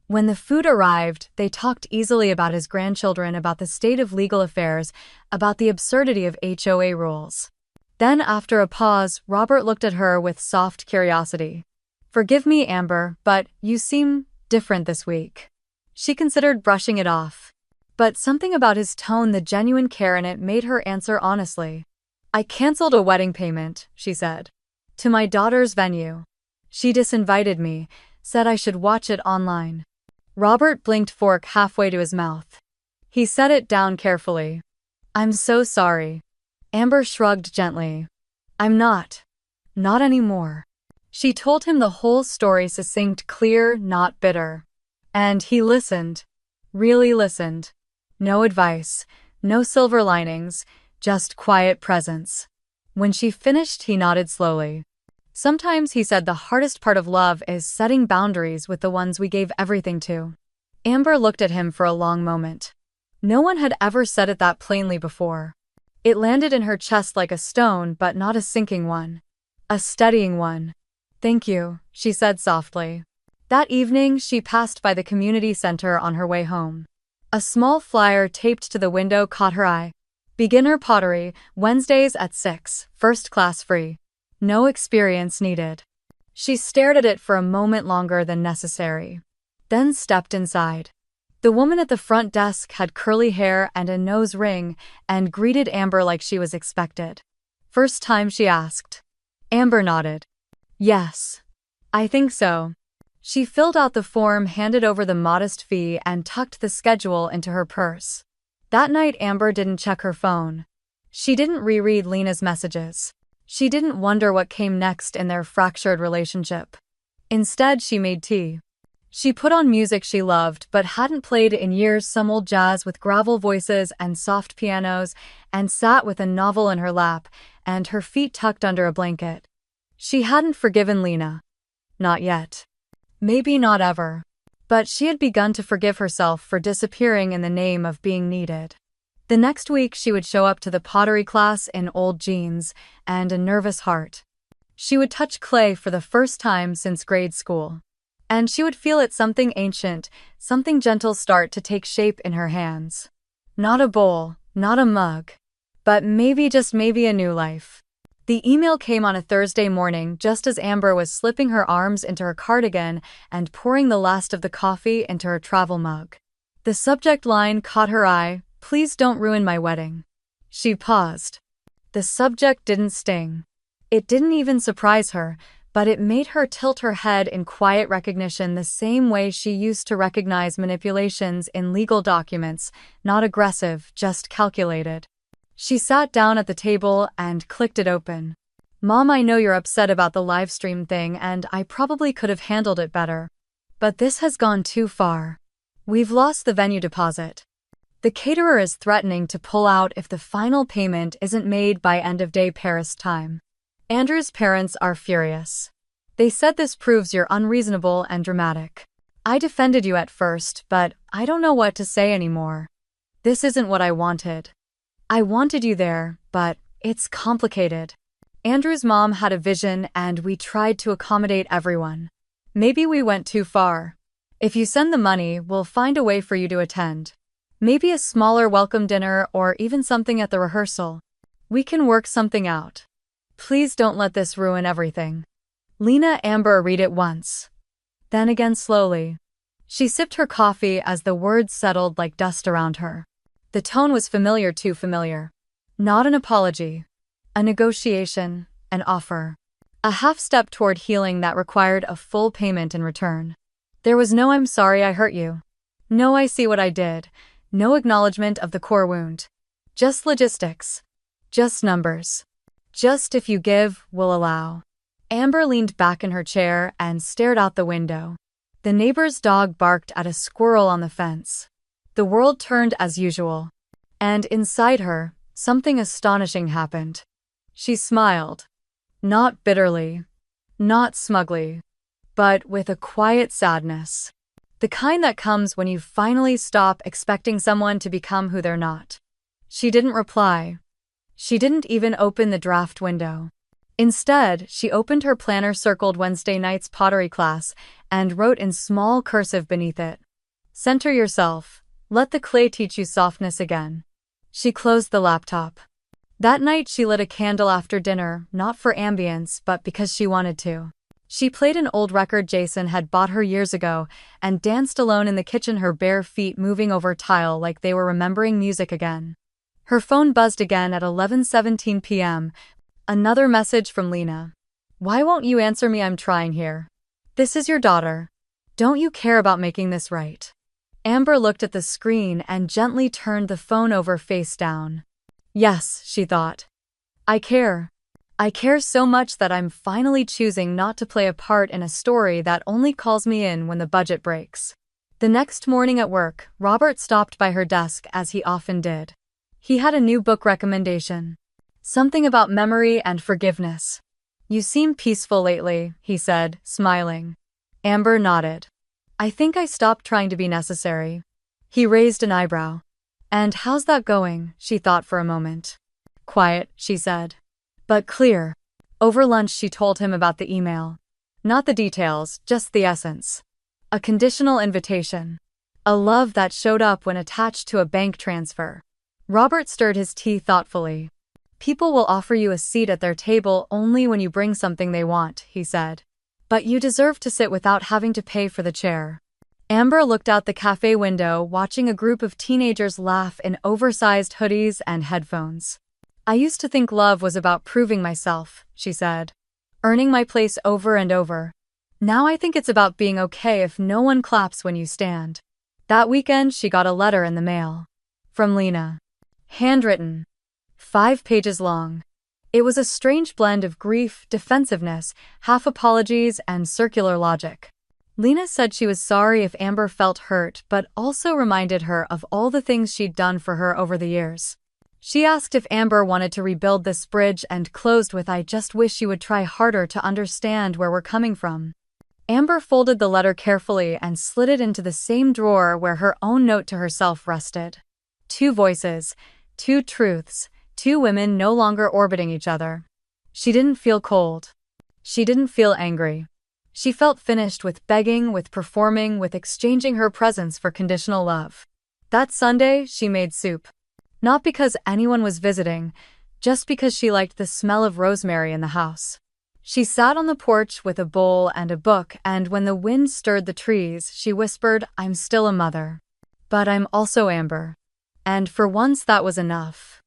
S1: When the food arrived, they talked easily about his grandchildren, about the state of legal affairs, about the absurdity of HOA rules. Then, after a pause, Robert looked at her with soft curiosity. "Forgive me, Amber, but you seem different this week." She considered brushing it off. But something about his tone, the genuine care in it, made her answer honestly. "I canceled a wedding payment," she said. "To my daughter's venue. She disinvited me, said I should watch it online." Robert blinked, fork halfway to his mouth. He set it down carefully. "I'm so sorry." Amber shrugged gently. "I'm not. Not anymore." She told him the whole story, succinct, clear, not bitter. And he listened. Really listened. No advice, no silver linings, just quiet presence. When she finished, he nodded slowly. "Sometimes," he said, "the hardest part of love is setting boundaries with the ones we gave everything to." Amber looked at him for a long moment. No one had ever said it that plainly before. It landed in her chest like a stone, but not a sinking one. A steadying one. "Thank you," she said softly. That evening, she passed by the community center on her way home. A small flyer taped to the window caught her eye. "Beginner pottery, Wednesdays at 6, first class free. No experience needed." She stared at it for a moment longer than necessary. Then stepped inside. The woman at the front desk had curly hair and a nose ring and greeted Amber like she was expected. "First time?" she asked. Amber nodded. "Yes. I think so." She filled out the form, handed over the modest fee, and tucked the schedule into her purse. That night, Amber didn't check her phone. She didn't reread Lena's messages. She didn't wonder what came next in their fractured relationship. Instead, she made tea. She put on music she loved but hadn't played in years, some old jazz with gravel voices and soft pianos, and sat with a novel in her lap and her feet tucked under a blanket. She hadn't forgiven Lena. Not yet. Maybe not ever. But she had begun to forgive herself for disappearing in the name of being needed. The next week she would show up to the pottery class in old jeans and a nervous heart. She would touch clay for the first time since grade school. And she would feel it, something ancient, something gentle start to take shape in her hands. Not a bowl, not a mug, but maybe, just maybe, a new life. The email came on a Thursday morning just as Amber was slipping her arms into her cardigan and pouring the last of the coffee into her travel mug. The subject line caught her eye: "Please don't ruin my wedding." She paused. The subject didn't sting. It didn't even surprise her, but it made her tilt her head in quiet recognition, the same way she used to recognize manipulations in legal documents, not aggressive, just calculated. She sat down at the table and clicked it open. "Mom, I know you're upset about the Livestream thing, and I probably could have handled it better. But this has gone too far. We've lost the venue deposit. The caterer is threatening to pull out if the final payment isn't made by end-of-day Paris time. Andrew's parents are furious. They said this proves you're unreasonable and dramatic. I defended you at first, but I don't know what to say anymore. This isn't what I wanted. I wanted you there, but it's complicated. Andrew's mom had a vision and we tried to accommodate everyone. Maybe we went too far. If you send the money, we'll find a way for you to attend. Maybe a smaller welcome dinner or even something at the rehearsal. We can work something out. Please don't let this ruin everything." Lena Amber read it once. Then again slowly. She sipped her coffee as the words settled like dust around her. The tone was familiar, too familiar. Not an apology. A negotiation, an offer. A half-step toward healing that required a full payment in return. There was no "I'm sorry I hurt you." No "I see what I did." No acknowledgement of the core wound. Just logistics. Just numbers. Just "if you give, we'll allow." Amber leaned back in her chair and stared out the window. The neighbor's dog barked at a squirrel on the fence. The world turned as usual. And inside her, something astonishing happened. She smiled. Not bitterly. Not smugly. But with a quiet sadness. The kind that comes when you finally stop expecting someone to become who they're not. She didn't reply. She didn't even open the draft window. Instead, she opened her planner, circled Wednesday night's pottery class, and wrote in small cursive beneath it: "Center yourself. Let the clay teach you softness again." She closed the laptop. That night she lit a candle after dinner, not for ambience but because she wanted to. She played an old record Jason had bought her years ago and danced alone in the kitchen, her bare feet moving over tile like they were remembering music again. Her phone buzzed again at 11:17 p.m. Another message from Lena. "Why won't you answer me? I'm trying here. This is your daughter. Don't you care about making this right?" Amber looked at the screen and gently turned the phone over face down. Yes, she thought. I care. I care so much that I'm finally choosing not to play a part in a story that only calls me in when the budget breaks. The next morning at work, Robert stopped by her desk as he often did. He had a new book recommendation. Something about memory and forgiveness. "You seem peaceful lately," he said, smiling. Amber nodded. "I think I stopped trying to be necessary." He raised an eyebrow. "And how's that going?" She thought for a moment. "Quiet," she said. "But clear." Over lunch she told him about the email. Not the details, just the essence. A conditional invitation. A love that showed up when attached to a bank transfer. Robert stirred his tea thoughtfully. "People will offer you a seat at their table only when you bring something they want," he said. "But you deserve to sit without having to pay for the chair." Amber looked out the cafe window, watching a group of teenagers laugh in oversized hoodies and headphones. "I used to think love was about proving myself," she said. "Earning my place over and over. Now I think it's about being okay if no one claps when you stand." That weekend she got a letter in the mail. From Lena. Handwritten. 5 pages long. It was a strange blend of grief, defensiveness, half apologies, and circular logic. Lena said she was sorry if Amber felt hurt, but also reminded her of all the things she'd done for her over the years. She asked if Amber wanted to rebuild this bridge and closed with, "I just wish you would try harder to understand where we're coming from." Amber folded the letter carefully and slid it into the same drawer where her own note to herself rested. Two voices, two truths, two women no longer orbiting each other. She didn't feel cold. She didn't feel angry. She felt finished with begging, with performing, with exchanging her presence for conditional love. That Sunday, she made soup. Not because anyone was visiting, just because she liked the smell of rosemary in the house. She sat on the porch with a bowl and a book, and when the wind stirred the trees, she whispered, "I'm still a mother. But I'm also Amber." And for once that was enough.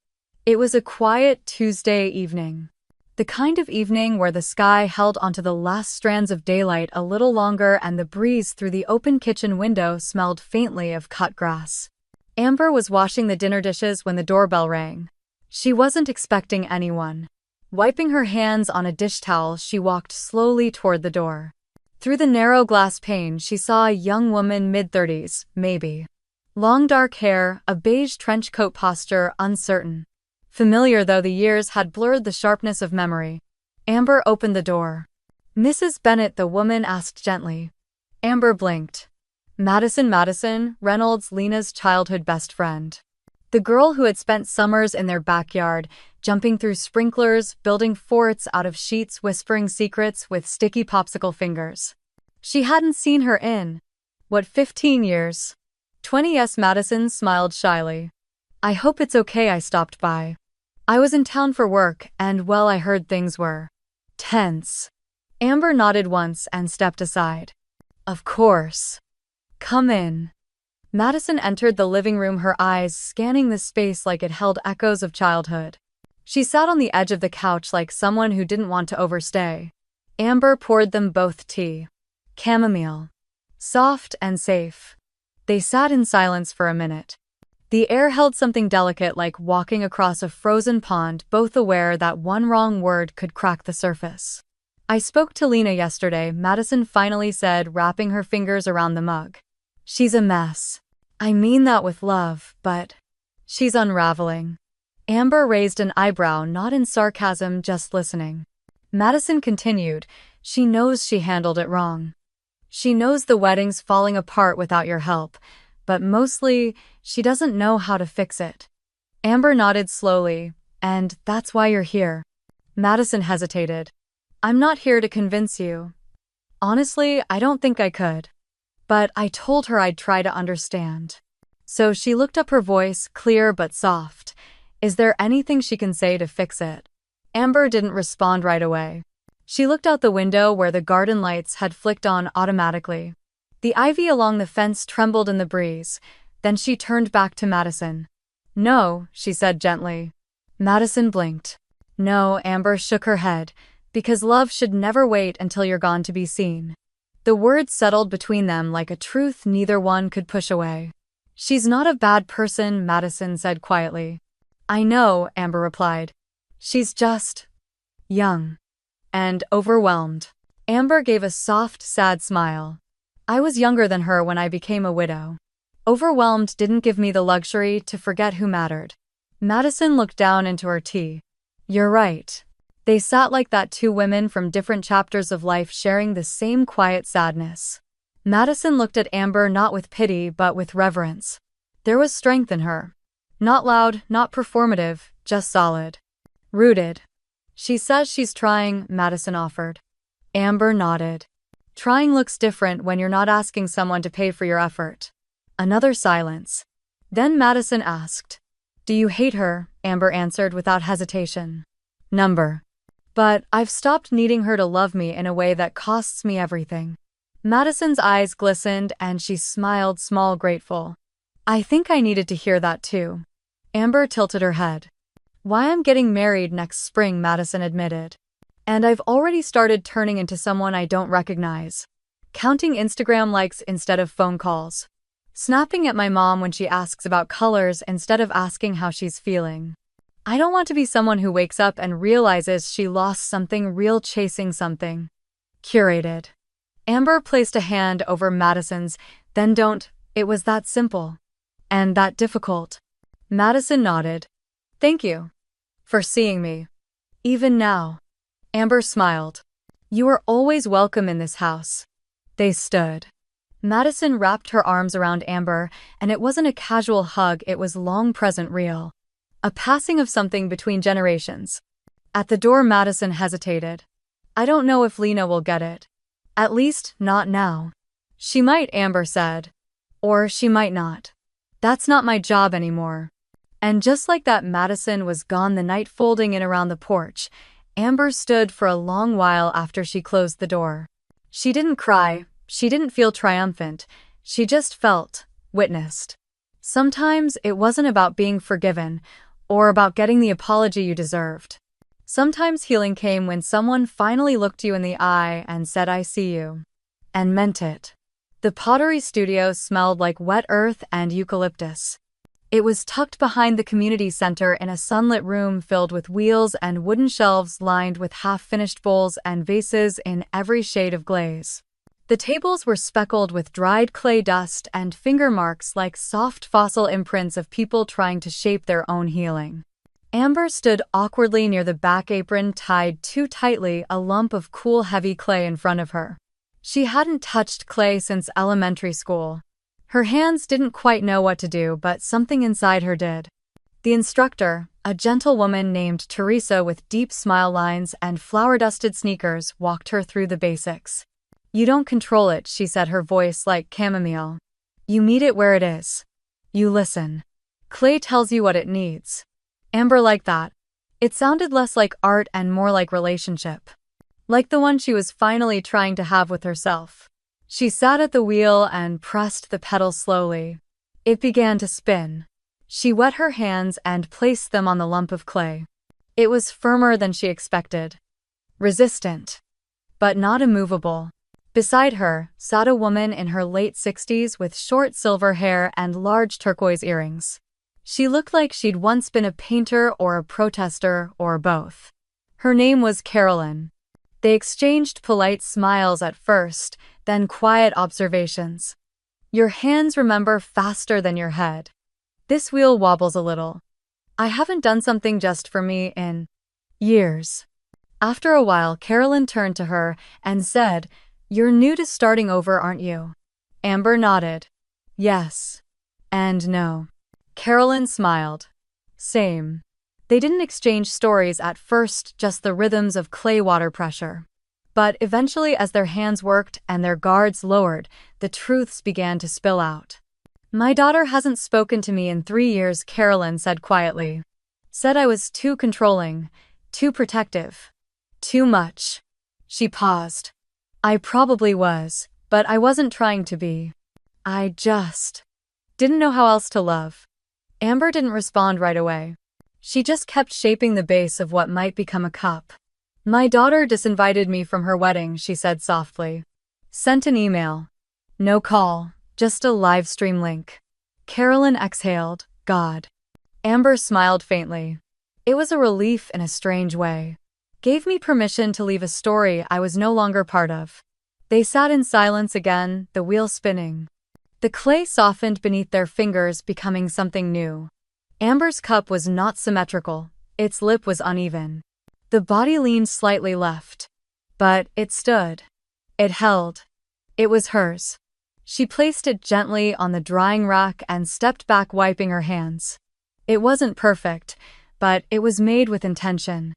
S1: It was a quiet Tuesday evening. The kind of evening where the sky held onto the last strands of daylight a little longer and the breeze through the open kitchen window smelled faintly of cut grass. Amber was washing the dinner dishes when the doorbell rang. She wasn't expecting anyone. Wiping her hands on a dish towel, she walked slowly toward the door. Through the narrow glass pane, she saw a young woman, mid-30s, maybe. Long dark hair, a beige trench coat, posture uncertain. Familiar though the years had blurred the sharpness of memory. Amber opened the door. "Mrs. Bennett," the woman asked gently. Amber blinked. Madison Reynolds, Lena's childhood best friend. The girl who had spent summers in their backyard, jumping through sprinklers, building forts out of sheets, whispering secrets with sticky popsicle fingers. She hadn't seen her in, 15 years? 20. Yes, Madison smiled shyly. "I hope it's okay I stopped by. I was in town for work, and well, I heard things were tense." Amber nodded once and stepped aside. "Of course. Come in." Madison entered the living room, her eyes scanning the space like it held echoes of childhood. She sat on the edge of the couch like someone who didn't want to overstay. Amber poured them both tea. Chamomile. Soft and safe. They sat in silence for a minute. The air held something delicate, like walking across a frozen pond, both aware that one wrong word could crack the surface. "I spoke to Lena yesterday," Madison finally said, wrapping her fingers around the mug. "She's a mess. I mean that with love, but she's unraveling." Amber raised an eyebrow, not in sarcasm, just listening. Madison continued, "She knows she handled it wrong. She knows the wedding's falling apart without your help, but mostly, she doesn't know how to fix it." Amber nodded slowly. "And that's why you're here." Madison hesitated. "I'm not here to convince you. Honestly, I don't think I could. But I told her I'd try to understand." So she looked up, her voice clear but soft. "Is there anything she can say to fix it?" Amber didn't respond right away. She looked out the window where the garden lights had flicked on automatically. The ivy along the fence trembled in the breeze. Then she turned back to Madison. "No," she said gently. Madison blinked. "No," Amber shook her head, "because love should never wait until you're gone to be seen." The words settled between them like a truth neither one could push away. "She's not a bad person," Madison said quietly. "I know," Amber replied. "She's just young and overwhelmed." Amber gave a soft, sad smile. "I was younger than her when I became a widow. Overwhelmed didn't give me the luxury to forget who mattered." Madison looked down into her tea. "You're right." They sat like that, two women from different chapters of life sharing the same quiet sadness. Madison looked at Amber not with pity but with reverence. There was strength in her. Not loud, not performative, just solid. Rooted. "She says she's trying," Madison offered. Amber nodded. "Trying looks different when you're not asking someone to pay for your effort." Another silence. Then Madison asked, "Do you hate her?" Amber answered without hesitation. "Number. But I've stopped needing her to love me in a way that costs me everything." Madison's eyes glistened and she smiled, small, grateful. "I think I needed to hear that too." Amber tilted her head. "Why, I'm getting married next spring," Madison admitted. "And I've already started turning into someone I don't recognize. Counting Instagram likes instead of phone calls. Snapping at my mom when she asks about colors instead of asking how she's feeling. I don't want to be someone who wakes up and realizes she lost something real chasing something curated." Amber placed a hand over Madison's. Then don't. It was that simple. And that difficult. Madison nodded. Thank you. For seeing me. Even now. Amber smiled. You are always welcome in this house. They stood. Madison wrapped her arms around Amber, and it wasn't a casual hug, it was long present real. A passing of something between generations. At the door, Madison hesitated. I don't know if Lena will get it. At least, not now. She might, Amber said. Or she might not. That's not my job anymore. And just like that, Madison was gone, the night folding in around the porch. Amber stood for a long while after she closed the door. She didn't cry, she didn't feel triumphant, she just felt, witnessed. Sometimes it wasn't about being forgiven, or about getting the apology you deserved. Sometimes healing came when someone finally looked you in the eye and said, I see you. And meant it. The pottery studio smelled like wet earth and eucalyptus. It was tucked behind the community center in a sunlit room filled with wheels and wooden shelves lined with half-finished bowls and vases in every shade of glaze. The tables were speckled with dried clay dust and finger marks like soft fossil imprints of people trying to shape their own healing. Amber stood awkwardly near the back apron tied too tightly, a lump of cool heavy clay in front of her. She hadn't touched clay since elementary school. Her hands didn't quite know what to do, but something inside her did. The instructor, a gentle woman named Teresa with deep smile lines and flower-dusted sneakers, walked her through the basics. You don't control it, she said, her voice like chamomile. You meet it where it is. You listen. Clay tells you what it needs. Amber liked that. It sounded less like art and more like relationship. Like the one she was finally trying to have with herself. She sat at the wheel and pressed the pedal slowly. It began to spin. She wet her hands and placed them on the lump of clay. It was firmer than she expected. Resistant. But not immovable. Beside her sat a woman in her late 60s with short silver hair and large turquoise earrings. She looked like she'd once been a painter or a protester or both. Her name was Carolyn. They exchanged polite smiles at first, then quiet observations. Your hands remember faster than your head. This wheel wobbles a little. I haven't done something just for me in years. After a while, Carolyn turned to her and said, You're new to starting over, aren't you? Amber nodded. Yes. And no. Carolyn smiled. Same. They didn't exchange stories at first, just the rhythms of clay water pressure. But eventually, as their hands worked and their guards lowered, the truths began to spill out. My daughter hasn't spoken to me in 3 years, Carolyn said quietly. Said I was too controlling, too protective. Too much. She paused. I probably was, but I wasn't trying to be. I just didn't know how else to love. Amber didn't respond right away. She just kept shaping the base of what might become a cup. My daughter disinvited me from her wedding, she said softly. Sent an email. No call, just a live stream link. Carolyn exhaled. God. Amber smiled faintly. It was a relief in a strange way. Gave me permission to leave a story I was no longer part of. They sat in silence again, the wheel spinning. The clay softened beneath their fingers, becoming something new. Amber's cup was not symmetrical, its lip was uneven. The body leaned slightly left. But it stood. It held. It was hers. She placed it gently on the drying rack and stepped back, wiping her hands. It wasn't perfect, but it was made with intention.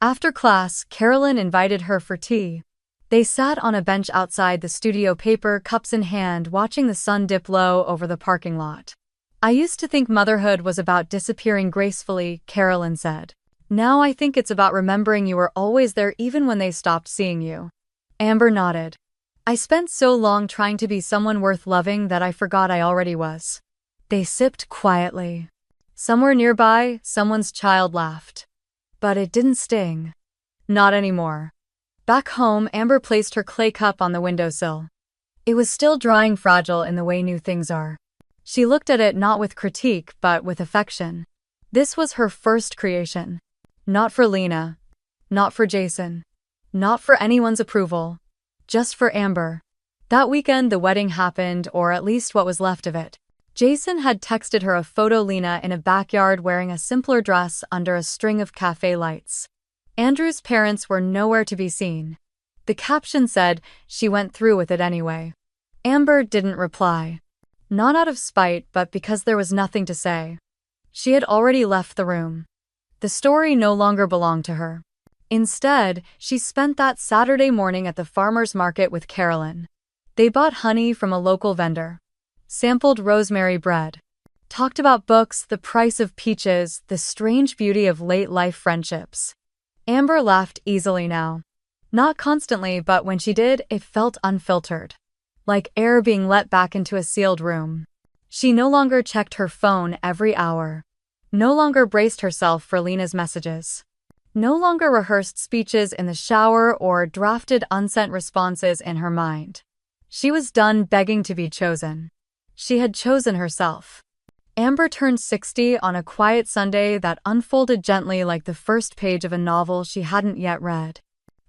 S1: After class, Carolyn invited her for tea. They sat on a bench outside the studio, paper cups in hand, watching the sun dip low over the parking lot. I used to think motherhood was about disappearing gracefully, Carolyn said. Now I think it's about remembering you were always there even when they stopped seeing you. Amber nodded. I spent so long trying to be someone worth loving that I forgot I already was. They sipped quietly. Somewhere nearby, someone's child laughed. But it didn't sting. Not anymore. Back home, Amber placed her clay cup on the windowsill. It was still drying, fragile in the way new things are. She looked at it not with critique, but with affection. This was her first creation. Not for Lena. Not for Jason. Not for anyone's approval. Just for Amber. That weekend, the wedding happened, or at least what was left of it. Jason had texted her a photo of Lena in a backyard wearing a simpler dress under a string of cafe lights. Andrew's parents were nowhere to be seen. The caption said, "She went through with it anyway." Amber didn't reply. Not out of spite, but because there was nothing to say. She had already left the room. The story no longer belonged to her. Instead, she spent that Saturday morning at the farmer's market with Carolyn. They bought honey from a local vendor, sampled rosemary bread, talked about books, the price of peaches, the strange beauty of late-life friendships. Amber laughed easily now. Not constantly, but when she did, it felt unfiltered, like air being let back into a sealed room. She no longer checked her phone every hour, no longer braced herself for Lena's messages, no longer rehearsed speeches in the shower or drafted unsent responses in her mind. She was done begging to be chosen. She had chosen herself. Amber turned 60 on a quiet Sunday that unfolded gently like the first page of a novel she hadn't yet read.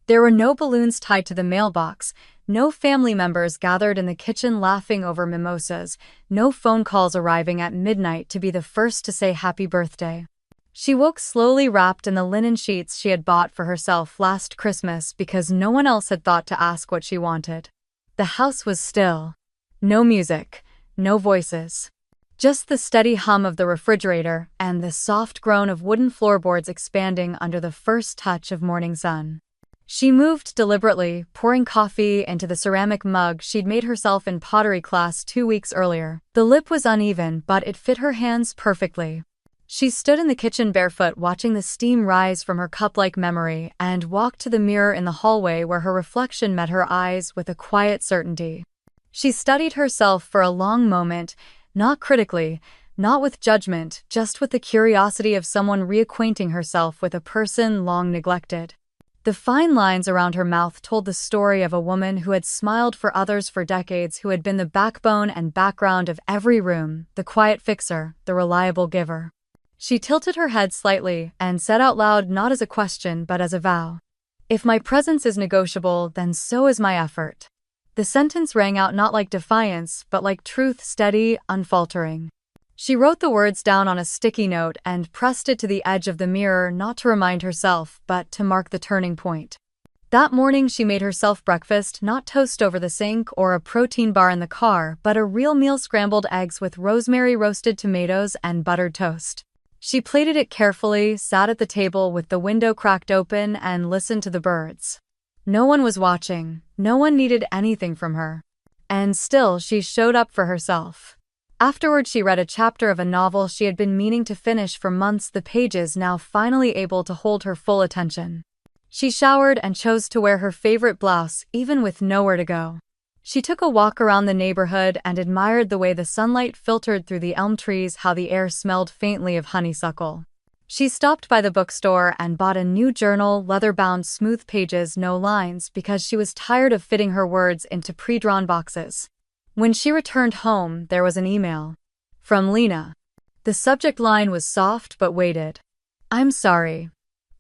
S1: There were no balloons tied to the mailbox, no family members gathered in the kitchen laughing over mimosas, no phone calls arriving at midnight to be the first to say happy birthday. She woke slowly wrapped in the linen sheets she had bought for herself last Christmas because no one else had thought to ask what she wanted. The house was still. No music, no voices. Just the steady hum of the refrigerator and the soft groan of wooden floorboards expanding under the first touch of morning sun. She moved deliberately, pouring coffee into the ceramic mug she'd made herself in pottery class 2 weeks earlier. The lip was uneven, but it fit her hands perfectly. She stood in the kitchen barefoot, watching the steam rise from her cup-like memory, and walked to the mirror in the hallway where her reflection met her eyes with a quiet certainty. She studied herself for a long moment, not critically, not with judgment, just with the curiosity of someone reacquainting herself with a person long neglected. The fine lines around her mouth told the story of a woman who had smiled for others for decades, who had been the backbone and background of every room, the quiet fixer, the reliable giver. She tilted her head slightly and said out loud, not as a question but as a vow, "If my presence is negotiable, then so is my effort." The sentence rang out not like defiance, but like truth, steady, unfaltering. She wrote the words down on a sticky note and pressed it to the edge of the mirror, not to remind herself, but to mark the turning point. That morning she made herself breakfast, not toast over the sink or a protein bar in the car, but a real meal: scrambled eggs with rosemary, roasted tomatoes, and buttered toast. She plated it carefully, sat at the table with the window cracked open, and listened to the birds. No one was watching, no one needed anything from her. And still she showed up for herself. Afterward, she read a chapter of a novel she had been meaning to finish for months, the pages now finally able to hold her full attention. She showered and chose to wear her favorite blouse, even with nowhere to go. She took a walk around the neighborhood and admired the way the sunlight filtered through the elm trees, how the air smelled faintly of honeysuckle. She stopped by the bookstore and bought a new journal, leather-bound, smooth pages, no lines, because she was tired of fitting her words into pre-drawn boxes. When she returned home, there was an email. From Lena. The subject line was soft but weighted. "I'm sorry."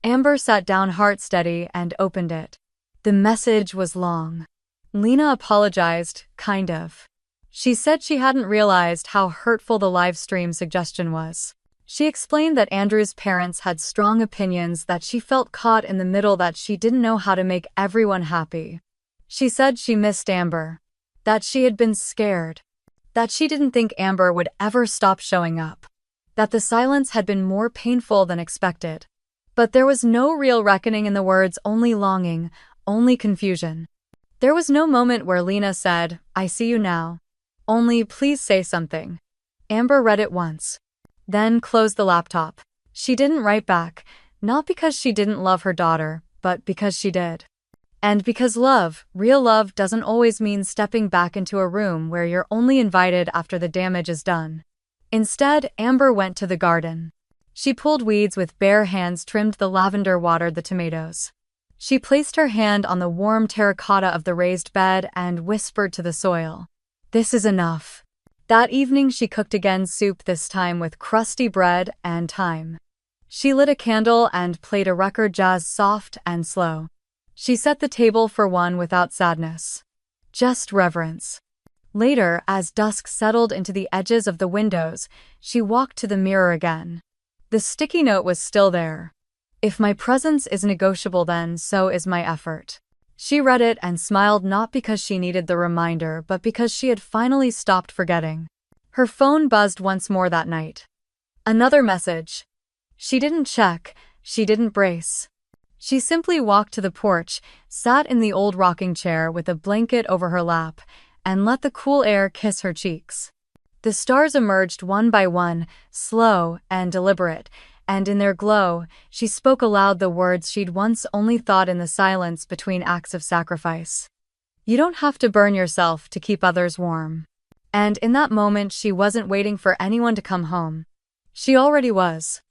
S1: Amber sat down, heart steady, and opened it. The message was long. Lena apologized, kind of. She said she hadn't realized how hurtful the Livestream suggestion was. She explained that Andrew's parents had strong opinions, that she felt caught in the middle, that she didn't know how to make everyone happy. She said she missed Amber, that she had been scared, that she didn't think Amber would ever stop showing up, that the silence had been more painful than expected. But there was no real reckoning in the words, only longing, only confusion. There was no moment where Lena said, "I see you now. Only please say something." Amber read it once, then closed the laptop. She didn't write back, not because she didn't love her daughter, but because she did. And because love, real love, doesn't always mean stepping back into a room where you're only invited after the damage is done. Instead, Amber went to the garden. She pulled weeds with bare hands, trimmed the lavender, watered the tomatoes. She placed her hand on the warm terracotta of the raised bed and whispered to the soil, "This is enough." That evening she cooked again, soup, this time with crusty bread and thyme. She lit a candle and played a record, jazz, soft and slow. She set the table for one without sadness. Just reverence. Later, as dusk settled into the edges of the windows, she walked to the mirror again. The sticky note was still there. If my presence is negotiable, then so is my effort. She read it and smiled, not because she needed the reminder, but because she had finally stopped forgetting. Her phone buzzed once more that night. Another message. She didn't check, she didn't brace. She simply walked to the porch, sat in the old rocking chair with a blanket over her lap, and let the cool air kiss her cheeks. The stars emerged one by one, slow and deliberate, and in their glow, she spoke aloud the words she'd once only thought in the silence between acts of sacrifice. You don't have to burn yourself to keep others warm. And in that moment, she wasn't waiting for anyone to come home. She already was.